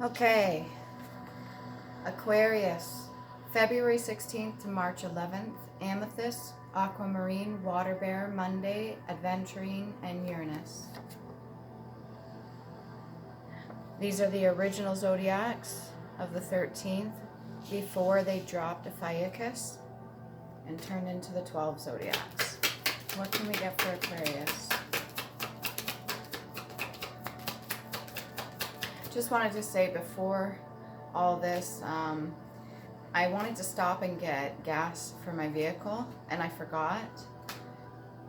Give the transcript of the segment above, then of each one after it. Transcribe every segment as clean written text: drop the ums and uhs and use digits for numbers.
Okay, Aquarius, February 16th to March 11th, Amethyst, Aquamarine, Water Bear, Monday, Adventurine, and Uranus. These are the original zodiacs of the 13th before they dropped Ophiuchus and turned into the 12 zodiacs. What can we get for Aquarius? Just wanted to say before all this, I wanted to stop and get gas for my vehicle and I forgot.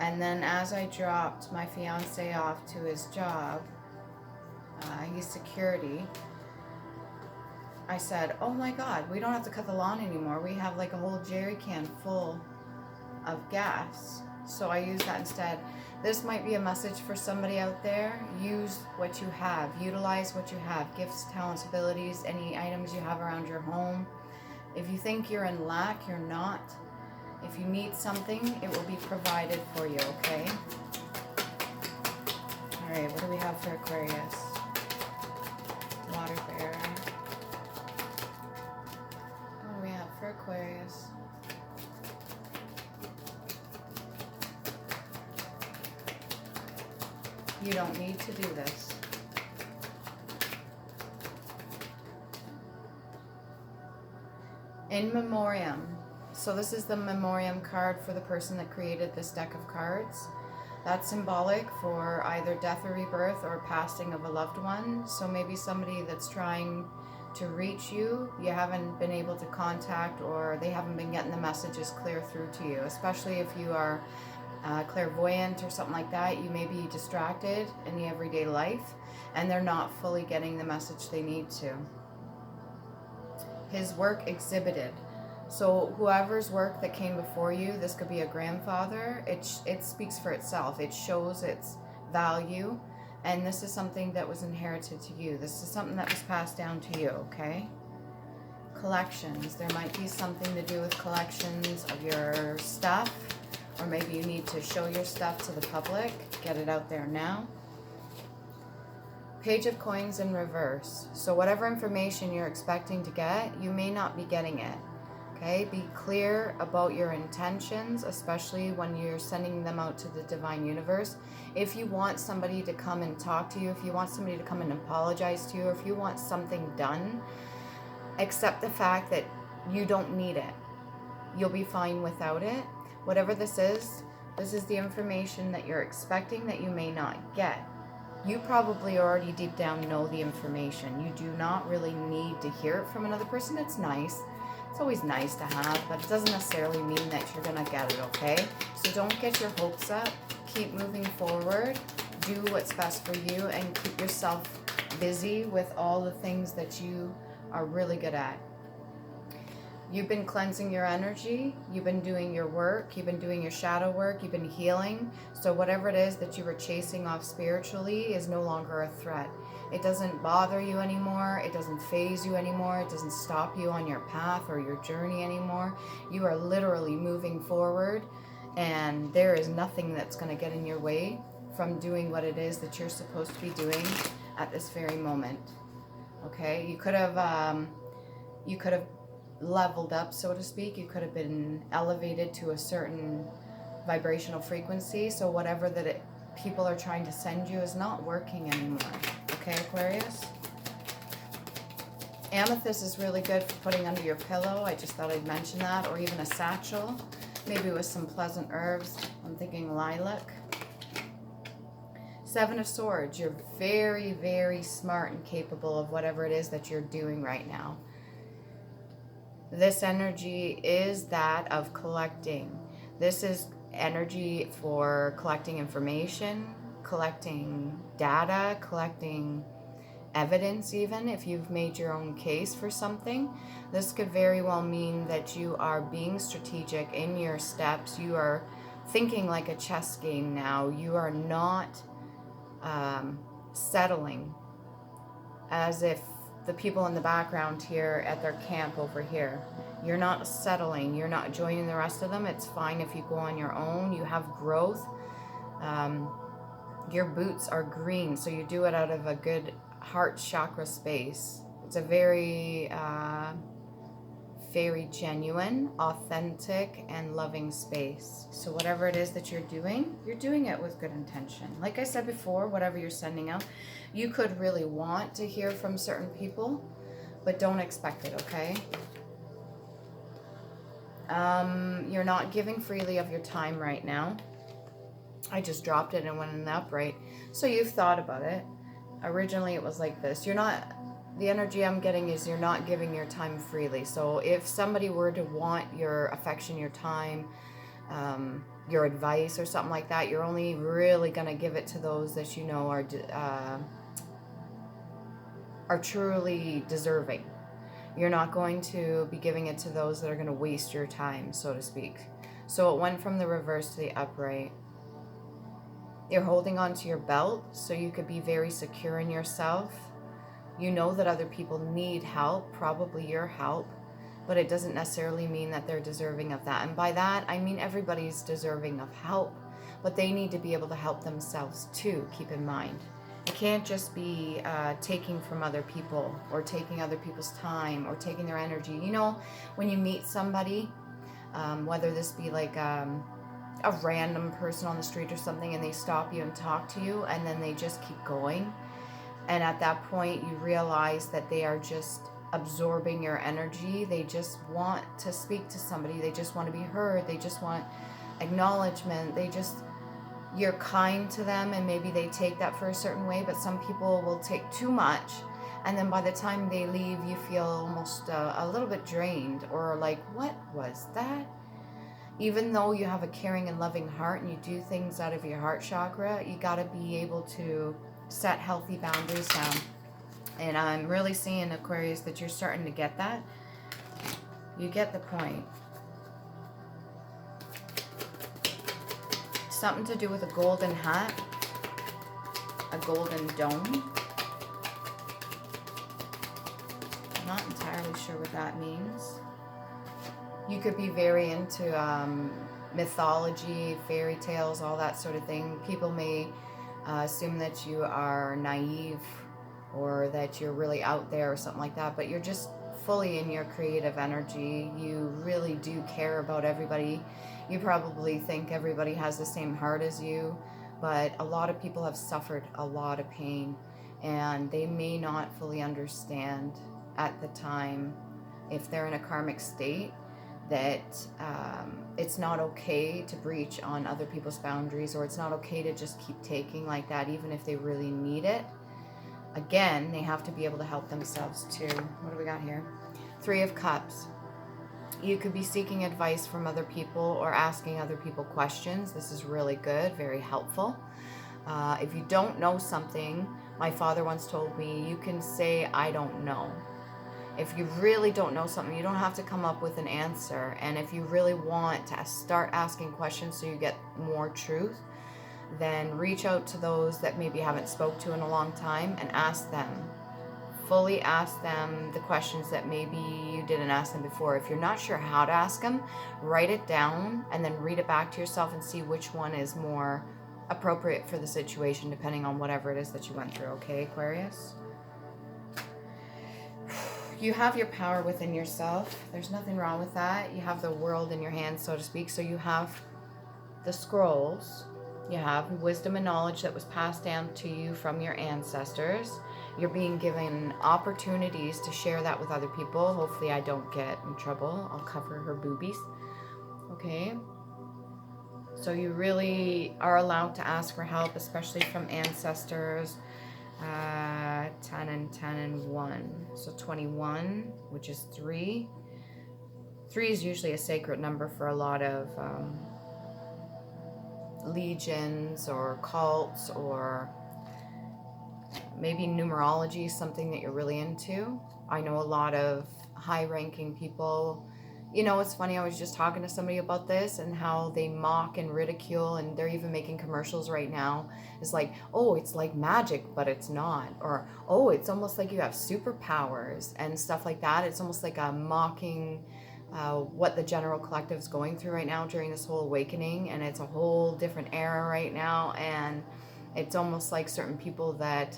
And then as I dropped my fiance off to his job, he's security, I said, oh my God, we don't have to cut the lawn anymore. We have like a whole jerry can full of gas. So I used that instead. This might be a message for somebody out there. Use what you have. Utilize what you have. Gifts, talents, abilities, any items you have around your home. If you think you're in lack, you're not. If you need something, it will be provided for you, okay? All right, what do we have for Aquarius? Water Bear. What do we have for Aquarius? You don't need to do this. In Memoriam. So this is the Memoriam card for the person that created this deck of cards. That's symbolic for either death or rebirth or passing of a loved one. So maybe somebody that's trying to reach you, you haven't been able to contact, or they haven't been getting the messages clear through to you, especially if you are clairvoyant or something like that. You may be distracted in the everyday life and they're not fully getting the message they need to. His work exhibited. So whoever's work that came before you, this could be a grandfather, it speaks for itself. It shows its value, and this is something that was inherited to you. This is something that was passed down to you, okay? Collections. There might be something to do with collections of your stuff, or maybe you need to show your stuff to the public, get it out there now. Page of Coins in reverse. So whatever information you're expecting to get, you may not be getting it. Okay, be clear about your intentions, especially when you're sending them out to the divine universe. If you want somebody to come and talk to you, if you want somebody to come and apologize to you, or if you want something done, accept the fact that you don't need it. You'll be fine without it. Whatever this is the information that you're expecting that you may not get. You probably already deep down know the information. You do not really need to hear it from another person. It's nice. It's always nice to have, but it doesn't necessarily mean that you're going to get it, okay? So don't get your hopes up. Keep moving forward. Do what's best for you and keep yourself busy with all the things that you are really good at. You've been cleansing your energy, you've been doing your work, you've been doing your shadow work, you've been healing. So whatever it is that you were chasing off spiritually is no longer a threat. It doesn't bother you anymore, it doesn't faze you anymore, it doesn't stop you on your path or your journey anymore. You are literally moving forward, and there is nothing that's going to get in your way from doing what it is that you're supposed to be doing at this very moment. Okay, you could have leveled up, so to speak. You could have been elevated to a certain vibrational frequency, so whatever that people are trying to send you is not working anymore. Okay, Aquarius? Amethyst is really good for putting under your pillow. I just thought I'd mention that, or even a satchel, maybe with some pleasant herbs. I'm thinking lilac. Seven of Swords. You're very, very smart and capable of whatever it is that you're doing right now. This energy is that of collecting. This is energy for collecting information, collecting data, collecting evidence even. If you've made your own case for something, this could very well mean that you are being strategic in your steps. You are thinking like a chess game now. You are not settling as if the people in the background here at their camp over here. You're not settling. You're not joining the rest of them. It's fine if you go on your own. You have growth. Your boots are green, so you do it out of a good heart chakra space. It's a very, very genuine, authentic, and loving space. So whatever it is that you're doing it with good intention. Like I said before, whatever you're sending out, you could really want to hear from certain people, but don't expect it, okay? You're not giving freely of your time right now. I just dropped it and went in the upright. So you've thought about it. Originally it was like this. You're not, the energy I'm getting is you're not giving your time freely. So if somebody were to want your affection, your time, your advice or something like that, you're only really going to give it to those that you know are truly deserving. You're not going to be giving it to those that are going to waste your time, so to speak. So it went from the reverse to the upright. You're holding on to your belt so you could be very secure in yourself. You know that other people need help, probably your help, but it doesn't necessarily mean that they're deserving of that. And by that, I mean everybody's deserving of help, but they need to be able to help themselves too, keep in mind. You can't just be taking from other people or taking other people's time or taking their energy. You know, when you meet somebody, whether this be like a random person on the street or something, and they stop you and talk to you, and then they just keep going. And at that point, you realize that they are just absorbing your energy. They just want to speak to somebody. They just want to be heard. They just want acknowledgement. You're kind to them, and maybe they take that for a certain way, but some people will take too much, and then by the time they leave, you feel almost a little bit drained, or like, what was that? Even though you have a caring and loving heart and you do things out of your heart chakra, you got to be able to set healthy boundaries down. And I'm really seeing, Aquarius, that you're starting to get that. You get the point. Something to do with a golden hat, a golden dome. I'm not entirely sure what that means. You could be very into mythology, fairy tales, all that sort of thing. People may assume that you are naive or that you're really out there or something like that, but you're just fully in your creative energy. You really do care about everybody. You probably think everybody has the same heart as you, but a lot of people have suffered a lot of pain, and they may not fully understand at the time, if they're in a karmic state, that it's not okay to breach on other people's boundaries, or it's not okay to just keep taking like that, even if they really need it. Again, they have to be able to help themselves too. What do we got here? 3 of Cups. You could be seeking advice from other people or asking other people questions. This is really good, very helpful. If you don't know something, my father once told me, you can say, I don't know. If you really don't know something, you don't have to come up with an answer. And if you really want to start asking questions so you get more truth, then reach out to those that maybe you haven't spoke to in a long time and ask them. Fully ask them the questions that maybe you didn't ask them before. If you're not sure how to ask them, write it down and then read it back to yourself and see which one is more appropriate for the situation, depending on whatever it is that you went through. Okay, Aquarius? You have your power within yourself. There's nothing wrong with that. You have the world in your hands, so to speak. So you have the scrolls. You have wisdom and knowledge that was passed down to you from your ancestors. You're being given opportunities to share that with other people. Hopefully I don't get in trouble. I'll cover her boobies. Okay. So you really are allowed to ask for help, especially from ancestors. 10 and 10 and 1. So 21, which is 3. 3 is usually a sacred number for a lot of legions or cults, or maybe numerology is something that you're really into. I know a lot of high-ranking people. You know, it's funny, I was just talking to somebody about this and how they mock and ridicule, and they're even making commercials right now. It's like, oh, it's like magic, but it's not. Or, oh, it's almost like you have superpowers and stuff like that. It's almost like a mocking what the general collective is going through right now during this whole awakening, and it's a whole different era right now, and it's almost like certain people that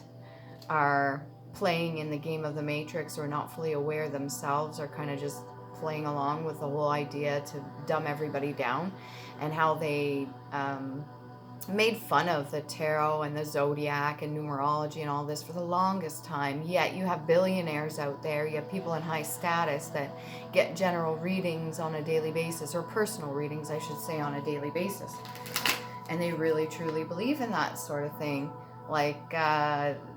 are playing in the game of the Matrix, or not fully aware themselves, or kind of just playing along with the whole idea to dumb everybody down, and how they made fun of the tarot and the zodiac and numerology and all this for the longest time. Yet you have billionaires out there, you have people in high status that get general readings on a daily basis, or personal readings, I should say, on a daily basis. And they really truly believe in that sort of thing. Like,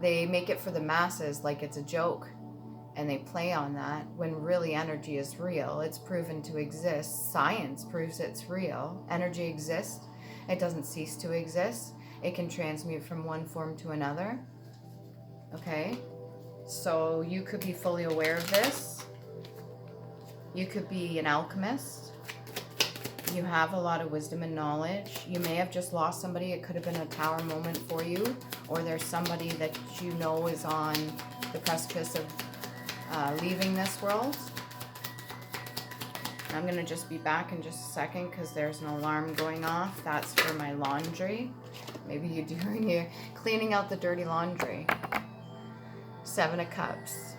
they make it for the masses like it's a joke. And they play on that when really energy is real. It's proven to exist. Science proves it's real. Energy exists. It doesn't cease to exist. It can transmute from one form to another. Okay? So you could be fully aware of this. You could be an alchemist. You have a lot of wisdom and knowledge. You may have just lost somebody. It could have been a tower moment for you. Or there's somebody that you know is on the precipice of leaving this world. I'm going to just be back in just a second because there's an alarm going off. That's for my laundry. Maybe you're doing your cleaning out the dirty laundry. 7 of Cups.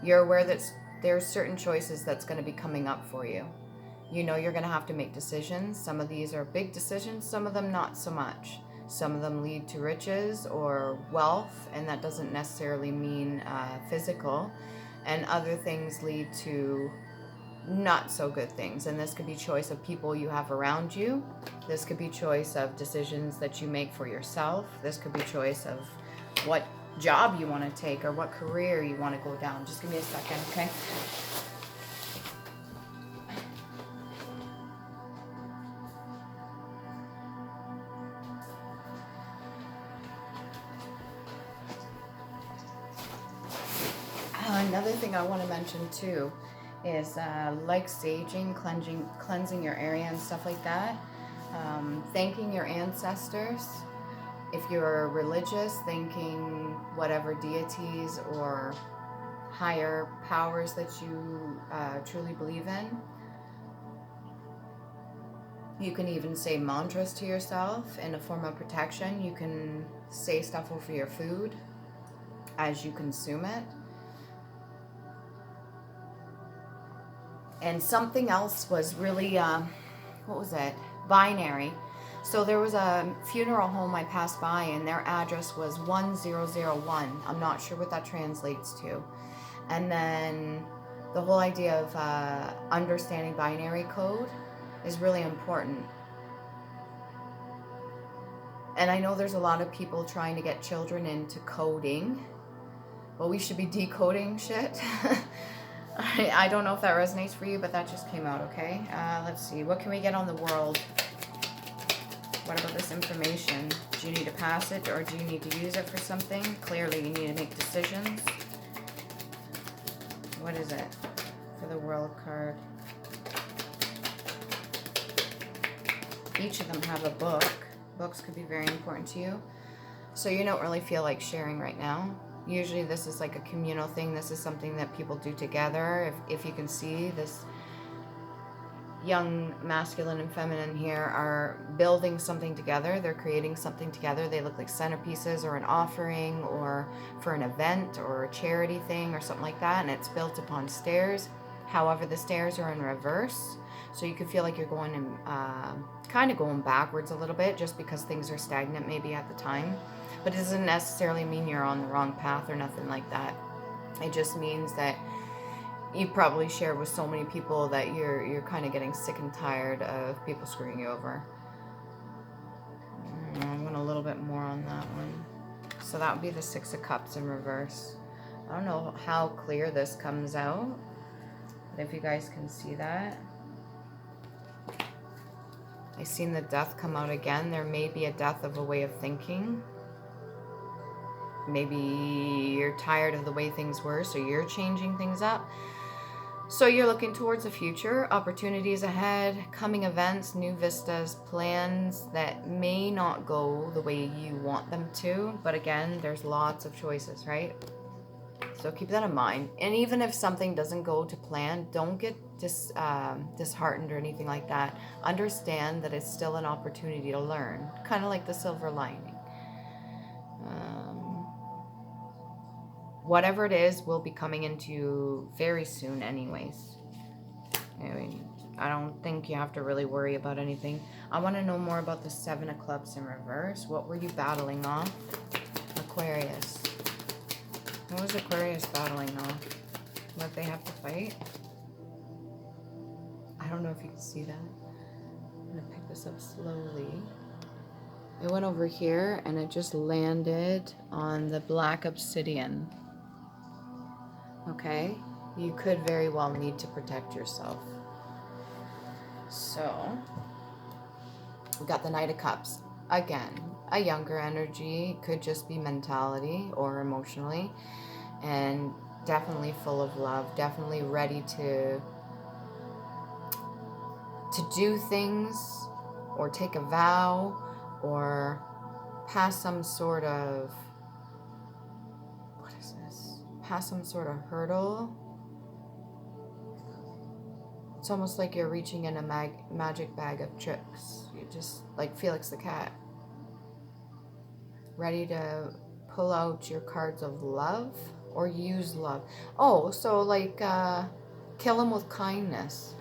You're aware that there's certain choices that's going to be coming up for you. You know you're going to have to make decisions. Some of these are big decisions, some of them not so much. Some of them lead to riches or wealth, and that doesn't necessarily mean physical. And other things lead to not so good things. And this could be choice of people you have around you. This could be choice of decisions that you make for yourself. This could be choice of what job you want to take or what career you want to go down. Just give me a second, okay? Another thing I want to mention too is like saging, cleansing your area and stuff like that. Thanking your ancestors. If you're religious, thanking whatever deities or higher powers that you truly believe in. You can even say mantras to yourself in a form of protection. You can say stuff over your food as you consume it. And something else was really, what was it? Binary. So there was a funeral home I passed by, and their address was 1001. I'm not sure what that translates to. And then the whole idea of understanding binary code is really important. And I know there's a lot of people trying to get children into coding. Well, we should be decoding shit. I don't know if that resonates for you, but that just came out, okay? Let's see. What can we get on the world? What about this information? Do you need to pass it, or do you need to use it for something? Clearly, you need to make decisions. What is it for the world card? Each of them have a book. Books could be very important to you. So you don't really feel like sharing right now. Usually this is like a communal thing. This is something that people do together. If you can see, this young masculine and feminine here are building something together. They're creating something together. They look like centerpieces or an offering or for an event or a charity thing or something like that. And it's built upon stairs. However, the stairs are in reverse. So you could feel like you're going in, kind of going backwards a little bit just because things are stagnant maybe at the time. But it doesn't necessarily mean you're on the wrong path or nothing like that. It just means that you probably share with so many people that you're kind of getting sick and tired of people screwing you over. I want a little bit more on that one. So that would be the 6 of Cups in reverse. I don't know how clear this comes out, but if you guys can see that. I've seen the death come out again. There may be a death of a way of thinking. Maybe you're tired of the way things were, so you're changing things up. So you're looking towards the future, opportunities ahead, coming events, new vistas, plans that may not go the way you want them to. But again, there's lots of choices, right? So keep that in mind. And even if something doesn't go to plan, don't get disheartened or anything like that. Understand that it's still an opportunity to learn, kind of like the silver lining. whatever it is will be coming into you very soon anyways. I mean, I don't think you have to really worry about anything. I want to know more about the Seven of Clubs in reverse. What were you battling off? Aquarius. What was Aquarius battling off? What they have to fight? I don't know if you can see that. I'm going to pick this up slowly. It went over here and it just landed on the black obsidian. Okay? You could very well need to protect yourself. So, we got the Knight of Cups. Again, a younger energy, could just be mentality or emotionally, and definitely full of love, definitely ready to do things or take a vow or pass some sort of, what is this? Pass some sort of hurdle. It's almost like you're reaching in a magic bag of tricks. You just, like Felix the cat. Ready to pull out your cards of love or use love. Oh, so like kill him with kindness.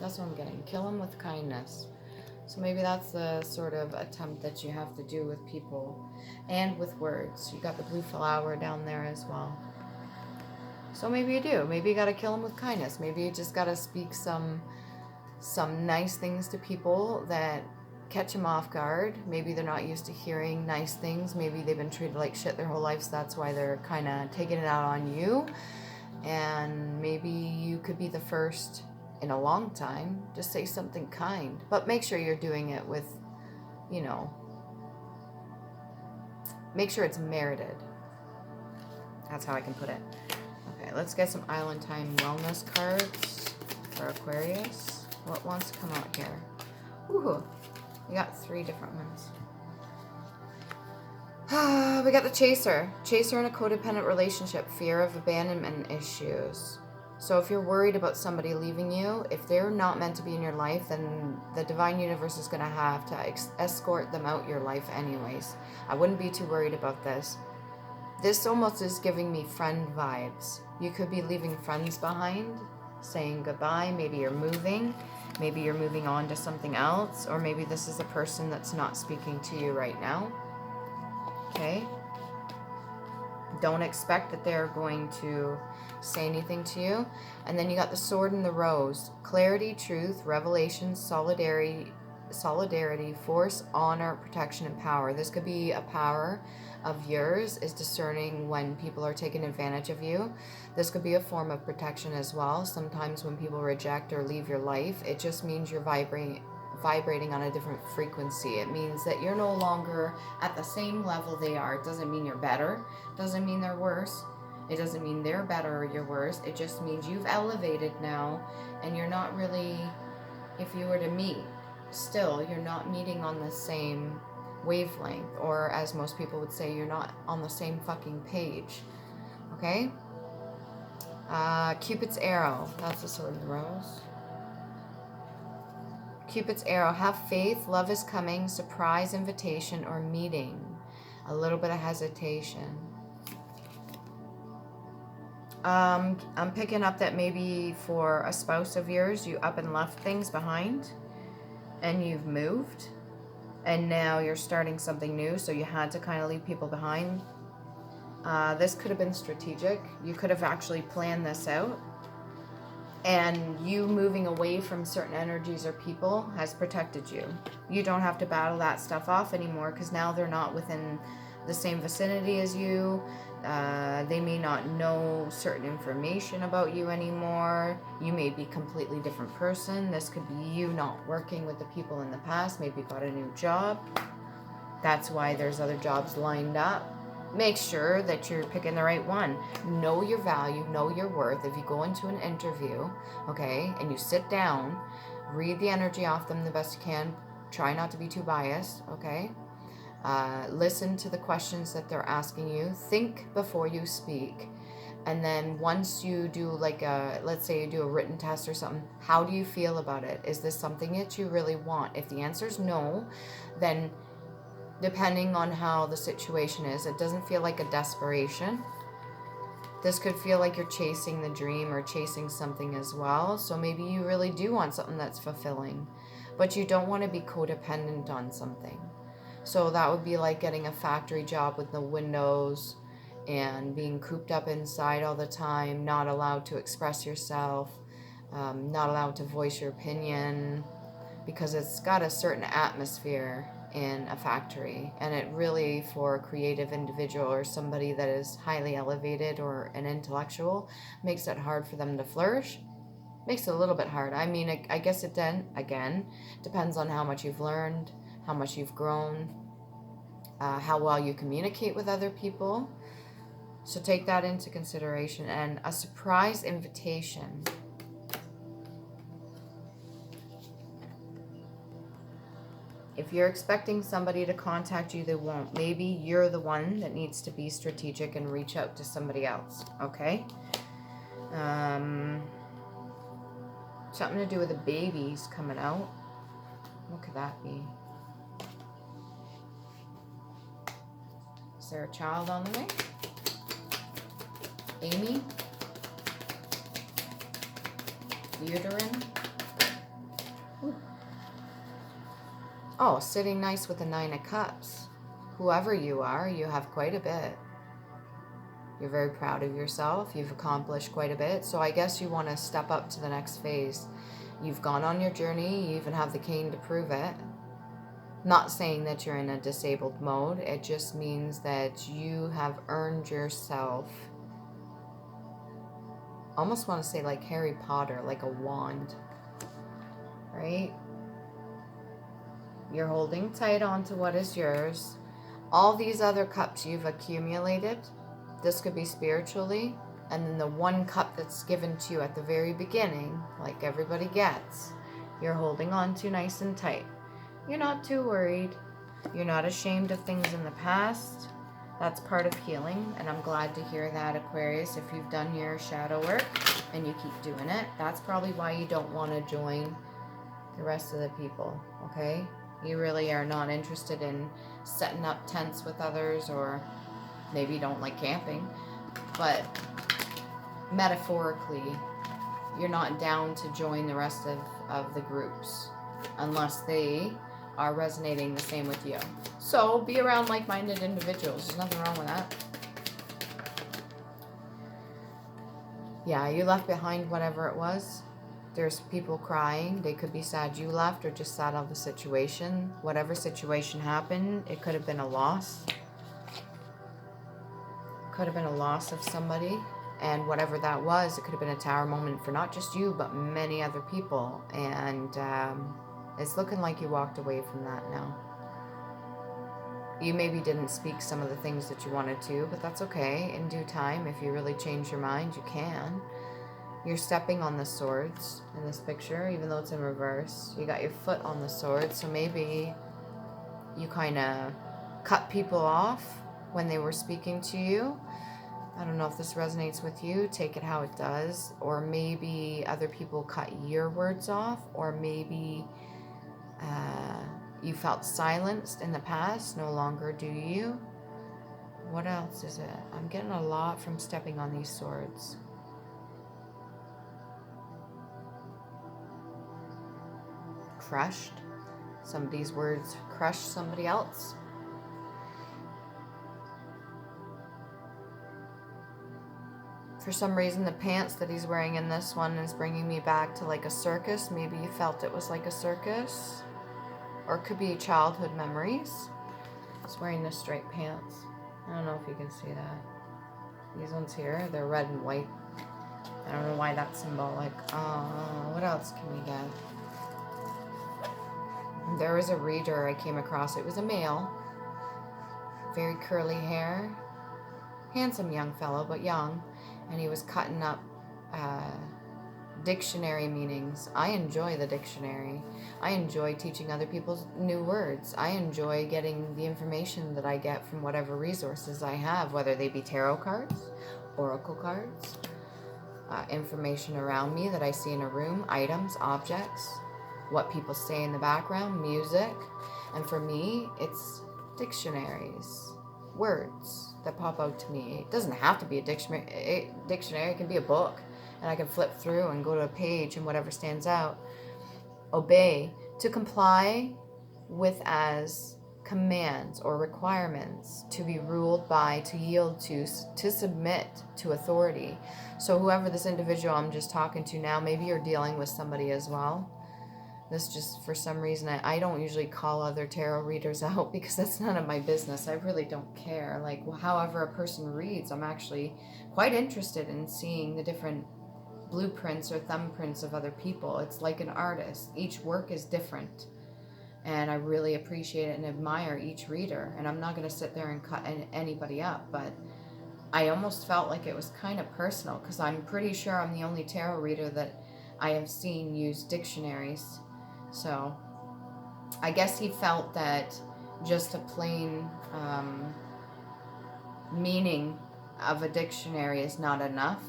That's what I'm getting. Kill him with kindness. So maybe that's the sort of attempt that you have to do with people and with words. You got the blue flower down there as well. So maybe you do. Maybe you got to kill them with kindness. Maybe you just got to speak some nice things to people that catch them off guard. Maybe they're not used to hearing nice things. Maybe they've been treated like shit their whole life, so that's why they're kind of taking it out on you. And maybe you could be the first in a long time to say something kind. But make sure you're doing it with, you know, make sure it's merited. That's how I can put it. Okay, let's get some Island Time Wellness cards for Aquarius. What wants to come out here? Ooh, we got 3 different ones. We got the Chaser. Chaser in a codependent relationship. Fear of abandonment issues. So if you're worried about somebody leaving you, if they're not meant to be in your life, then the divine universe is going to have to escort them out your life anyways. I wouldn't be too worried about this. This almost is giving me friend vibes. You could be leaving friends behind, saying goodbye. Maybe you're moving. Maybe you're moving on to something else. Or maybe this is a person that's not speaking to you right now. Okay? Don't expect that they're going to say anything to you. And then you got the Sword and the Rose. Clarity, truth, revelation, solidarity, force, honor, protection, and power. This could be a power of yours, is discerning when people are taking advantage of you. This could be a form of protection as well. Sometimes when people reject or leave your life, it just means you're vibrating on a different frequency. It means that you're no longer at the same level they are. It doesn't mean you're better. It doesn't mean they're worse. It doesn't mean they're better or you're worse. It just means you've elevated now, and you're not really, if you were to meet, still, you're not meeting on the same wavelength, or as most people would say, you're not on the same fucking page. Okay? Cupid's arrow. That's the Sword and the Rose. Cupid's arrow. Have faith. Love is coming. Surprise, invitation, or meeting. A little bit of hesitation. I'm picking up that maybe for a spouse of yours, you up and left things behind and you've moved and now you're starting something new, so you had to kind of leave people behind. This could have been strategic. You could have actually planned this out, and you moving away from certain energies or people has protected you. You don't have to battle that stuff off anymore, because now they're not within the same vicinity as you. They may not know certain information about you anymore. You may be a completely different person. This could be you not working with the people in the past. Maybe you got a new job. That's why there's other jobs lined up. Make sure that you're picking the right one. Know your value, know your worth. If you go into an interview, okay, and you sit down, read the energy off them the best you can. Try not to be too biased, okay? Listen to the questions that they're asking you. Think before you speak. And then once you do let's say you do a written test or something, how do you feel about it? Is this something that you really want? If the answer is no, then depending on how the situation is, it doesn't feel like a desperation. This could feel like you're chasing the dream or chasing something as well. So maybe you really do want something that's fulfilling, but you don't want to be codependent on something. So that would be like getting a factory job with no windows and being cooped up inside all the time, not allowed to express yourself, not allowed to voice your opinion, because it's got a certain atmosphere in a factory, and it really, for a creative individual or somebody that is highly elevated or an intellectual, makes it hard for them to flourish. Makes it a little bit hard. I mean, I guess it then again depends on how much you've learned, how much you've grown, how well you communicate with other people. So take that into consideration. And a surprise invitation. If you're expecting somebody to contact you, they won't. Maybe you're the one that needs to be strategic and reach out to somebody else, okay? Something to do with the babies coming out. What could that be? Is there a child on the way? Amy? Uterine? Ooh. Oh, sitting nice with the 9 of Cups. Whoever you are, you have quite a bit. You're very proud of yourself. You've accomplished quite a bit. So I guess you want to step up to the next phase. You've gone on your journey. You even have the cane to prove it. Not saying that you're in a disabled mode. It just means that you have earned yourself. Almost want to say like Harry Potter, like a wand. Right? You're holding tight onto what is yours. All these other cups you've accumulated. This could be spiritually. And then the 1 cup that's given to you at the very beginning, like everybody gets, you're holding on to nice and tight. You're not too worried. You're not ashamed of things in the past. That's part of healing. And I'm glad to hear that, Aquarius. If you've done your shadow work and you keep doing it, that's probably why you don't want to join the rest of the people, okay? You really are not interested in setting up tents with others, or maybe you don't like camping, but metaphorically, you're not down to join the rest of the groups unless they are resonating the same with you. So be around like-minded individuals. There's nothing wrong with that. Yeah, you left behind whatever it was. There's people crying. They could be sad you left or just sad of the situation. Whatever situation happened, it could have been a loss. Could have been a loss of somebody. And whatever that was, it could have been a tower moment for not just you, but many other people. And it's looking like you walked away from that now. You maybe didn't speak some of the things that you wanted to, but that's okay. In due time, if you really change your mind, you can. You're stepping on the swords in this picture, even though it's in reverse. You got your foot on the sword, so maybe you kind of cut people off when they were speaking to you. I don't know if this resonates with you. Take it how it does. Or maybe other people cut your words off. Or maybe you felt silenced in the past. No longer do you. What else is it? I'm getting a lot from stepping on these swords. Crushed. Somebody's words crushed somebody else. For some reason, the pants that he's wearing in this one is bringing me back to like a circus. Maybe you felt it was like a circus. Or it could be childhood memories. He's wearing the striped pants. I don't know if you can see that. These ones here, they're red and white. I don't know why that's symbolic. What else can we get? There was a reader I came across. It was a male. Very curly hair. Handsome young fellow, but young. And he was cutting up dictionary meanings. I enjoy the dictionary. I enjoy teaching other people new words. I enjoy getting the information that I get from whatever resources I have, whether they be tarot cards, oracle cards, information around me that I see in a room, items, objects, what people say in the background, music. And for me, it's dictionaries, words. that pop out to me. It doesn't have to be a dictionary. It can be a book, and I can flip through and go to a page and whatever stands out. Obey, to comply with as commands or requirements, to be ruled by, to yield to submit to authority. So whoever this individual I'm just talking to now, maybe you're dealing with somebody as well. This just, for some reason, I don't usually call other tarot readers out because that's none of my business. I really don't care. Like, however a person reads, I'm actually quite interested in seeing the different blueprints or thumbprints of other people. It's like an artist. Each work is different. And I really appreciate it and admire each reader. And I'm not going to sit there and cut anybody up, but I almost felt like it was kind of personal because I'm pretty sure I'm the only tarot reader that I have seen use dictionaries. So I guess he felt that just a plain meaning of a dictionary is not enough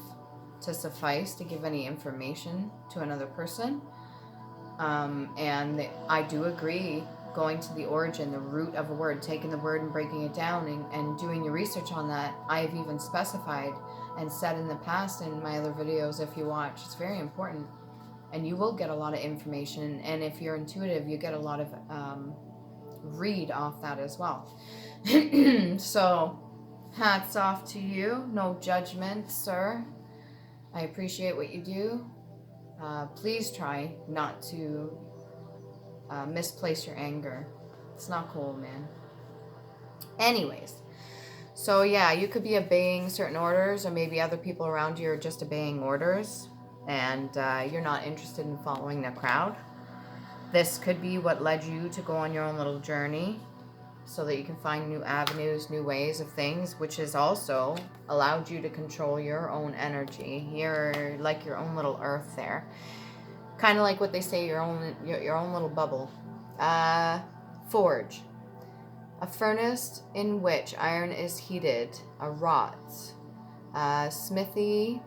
to suffice to give any information to another person. And I do agree, going to the origin, the root of a word, taking the word and breaking it down and doing your research on that. I have even specified and said in the past in my other videos, if you watch, it's very important. And you will get a lot of information. And if you're intuitive, you get a lot of read off that as well. So hats off to you. No judgment, sir. I appreciate what you do. Please try not to misplace your anger. It's not cool, man. Anyways, so yeah, you could be obeying certain orders, or maybe other people around you are just obeying orders, and you're not interested in following the crowd. This could be what led you to go on your own little journey so that you can find new avenues, new ways of things, which has also allowed you to control your own energy. You're like your own little earth there. Kind of like what they say, your own little bubble. Forge. A furnace in which iron is heated, a wrought. Smithy,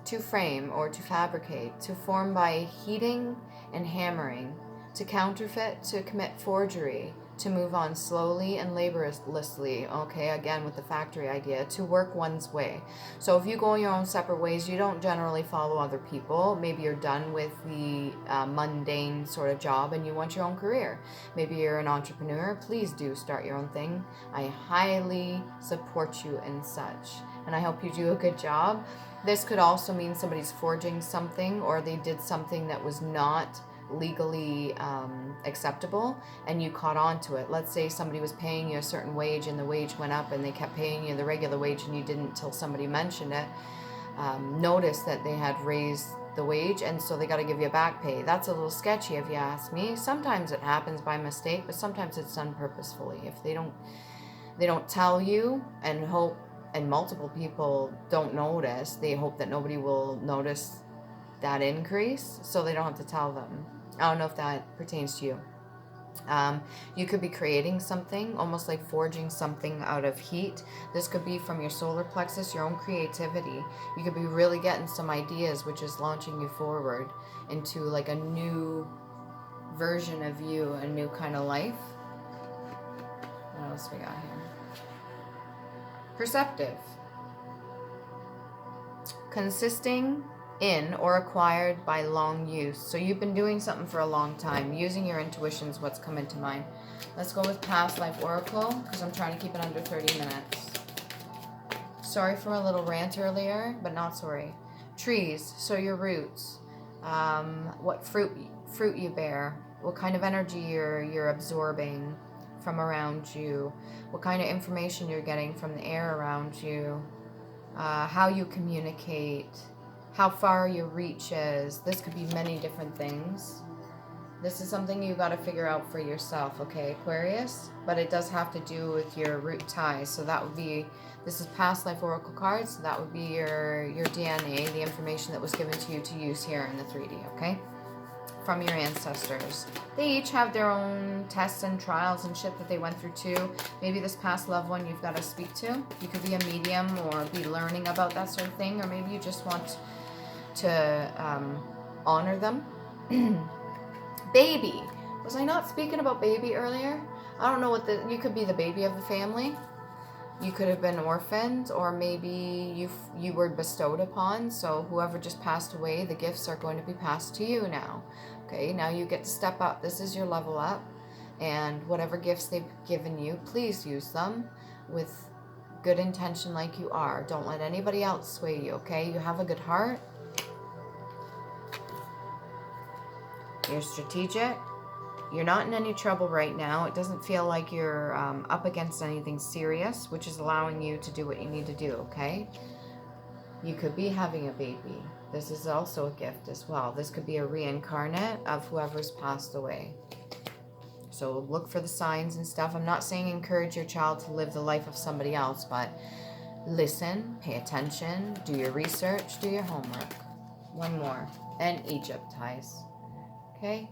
to frame or to fabricate, to form by heating and hammering, to counterfeit, to commit forgery, to move on slowly and laboriously, okay, again with the factory idea, to work one's way. So if you go your own separate ways, you don't generally follow other people. Maybe you're done with the mundane sort of job and you want your own career. Maybe you're an entrepreneur. Please do start your own thing. I highly support you in such, and I hope you do a good job. This could also mean somebody's forging something, or they did something that was not legally acceptable and you caught on to it. Let's say somebody was paying you a certain wage and the wage went up and they kept paying you the regular wage and you didn't till somebody mentioned it. Notice that they had raised the wage, and so they got to give you a back pay. That's a little sketchy if you ask me. Sometimes it happens by mistake, but sometimes it's done purposefully. If they don't tell you and hope, and multiple people don't notice, they hope that nobody will notice that increase, so they don't have to tell them. I don't know if that pertains to you. You could be creating something, almost like forging something out of heat. This could be from your solar plexus, your own creativity. You could be really getting some ideas, which is launching you forward into like a new version of you, a new kind of life. What else we got here? Perceptive. Consisting in or acquired by long use. So you've been doing something for a long time. Using your intuition is what's come into mind. Let's go with past life oracle, because I'm trying to keep it under 30 minutes. Sorry for a little rant earlier, but not sorry. Trees, so your roots. What fruit you bear. What kind of energy you're absorbing from around you. What kind of information you're getting from the air around you. How you communicate. How far your reach is. This could be many different things. This is something you got to figure out for yourself, okay, Aquarius? But it does have to do with your root ties. So that would be, this is past life oracle cards. So that would be your DNA, the information that was given to you to use here in the 3D, okay? From your ancestors. They each have their own tests and trials and shit that they went through too. Maybe this past loved one you've got to speak to. You could be a medium or be learning about that sort of thing, or maybe you just want to honor them. Baby. Was I not speaking about baby earlier? I don't know what you could be the baby of the family. You could have been orphaned, or maybe you were bestowed upon. So whoever just passed away, the gifts are going to be passed to you now. Okay, now you get to step up. This is your level up. And whatever gifts they've given you, please use them with good intention like you are. Don't let anybody else sway you, okay? You have a good heart. You're strategic. You're not in any trouble right now. It doesn't feel like you're up against anything serious, which is allowing you to do what you need to do, okay? You could be having a baby. This is also a gift as well. This could be a reincarnate of whoever's passed away. So look for the signs and stuff. I'm not saying encourage your child to live the life of somebody else, but listen, pay attention, do your research, do your homework. One more. And Egypt ties. Okay?